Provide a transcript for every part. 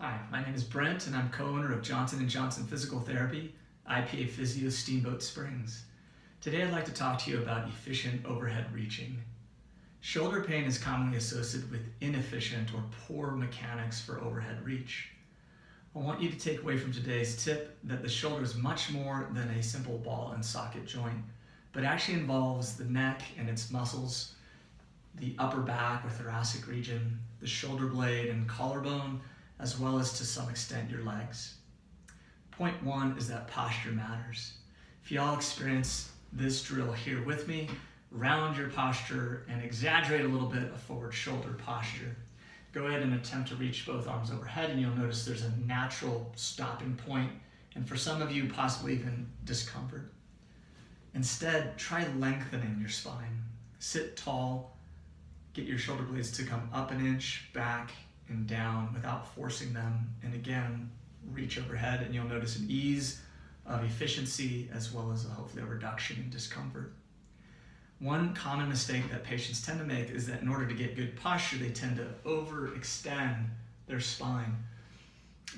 Hi, my name is Brent and I'm co-owner of Johnson & Johnson Physical Therapy, IPA Physio Steamboat Springs. Today I'd like to talk to you about efficient overhead reaching. Shoulder pain is commonly associated with inefficient or poor mechanics for overhead reach. I want you to take away from today's tip that the shoulder is much more than a simple ball and socket joint, but actually involves the neck and its muscles, the upper back or thoracic region, the shoulder blade and collarbone, as well as to some extent your legs. Point one is that posture matters. If you all experience this drill here with me, round your posture and exaggerate a little bit a forward shoulder posture. Go ahead and attempt to reach both arms overhead and you'll notice there's a natural stopping point, and for some of you possibly even discomfort. Instead, try lengthening your spine. Sit tall, get your shoulder blades to come up an inch, back, and down without forcing them, and again reach overhead and you'll notice an ease of efficiency as well as hopefully a reduction in discomfort. One common mistake that patients tend to make is that in order to get good posture they tend to overextend their spine.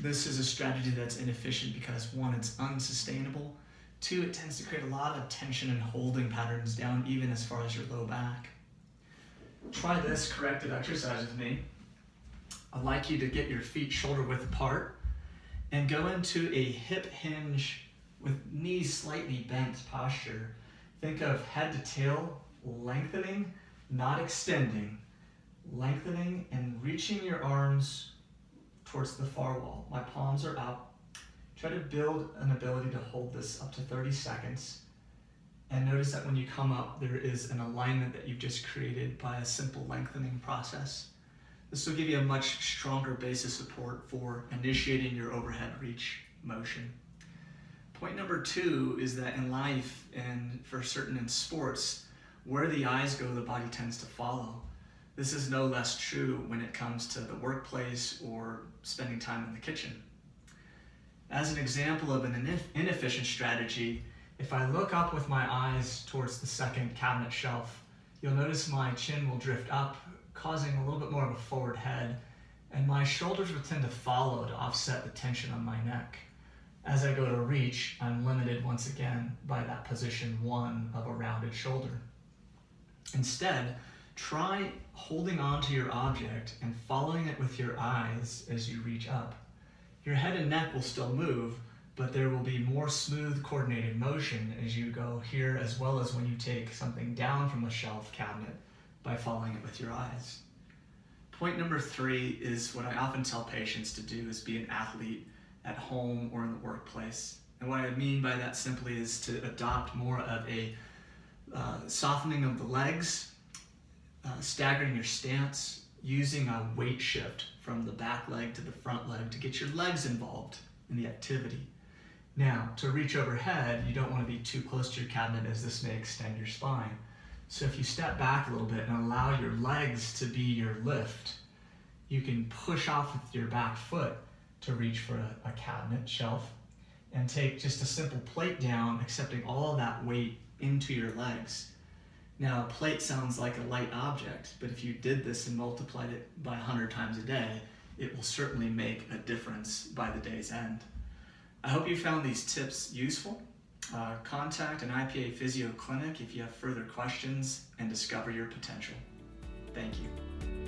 This is a strategy that's inefficient because one, it's unsustainable, two, it tends to create a lot of tension and holding patterns down even as far as your low back. Try this corrective exercise with me. I'd like you to get your feet shoulder width apart and go into a hip hinge with knees slightly bent posture. Think of head to tail, lengthening, not extending. Lengthening and reaching your arms towards the far wall. My palms are up. Try to build an ability to hold this up to 30 seconds. And notice that when you come up, there is an alignment that you've just created by a simple lengthening process. This will give you a much stronger base of support for initiating your overhead reach motion. Point number two is that in life and for certain in sports, where the eyes go, the body tends to follow. This is no less true when it comes to the workplace or spending time in the kitchen. As an example of an inefficient strategy, if I look up with my eyes towards the second cabinet shelf, you'll notice my chin will drift up, causing a little bit more of a forward head, and my shoulders will tend to follow to offset the tension on my neck. As I go to reach, I'm limited once again by that position one of a rounded shoulder. Instead, try holding onto your object and following it with your eyes as you reach up. Your head and neck will still move, but there will be more smooth coordinated motion as you go here, as well as when you take something down from a shelf cabinet by following it with your eyes. Point number three is what I often tell patients to do is be an athlete at home or in the workplace. And what I mean by that simply is to adopt more of a softening of the legs, staggering your stance, using a weight shift from the back leg to the front leg to get your legs involved in the activity. Now, to reach overhead, you don't want to be too close to your cabinet as this may extend your spine. So if you step back a little bit and allow your legs to be your lift, you can push off with your back foot to reach for a cabinet shelf and take just a simple plate down, accepting all of that weight into your legs. Now, a plate sounds like a light object, but if you did this and multiplied it by 100 times a day, it will certainly make a difference by the day's end. I hope you found these tips useful. Contact an IPA Physio clinic if you have further questions and discover your potential. Thank you.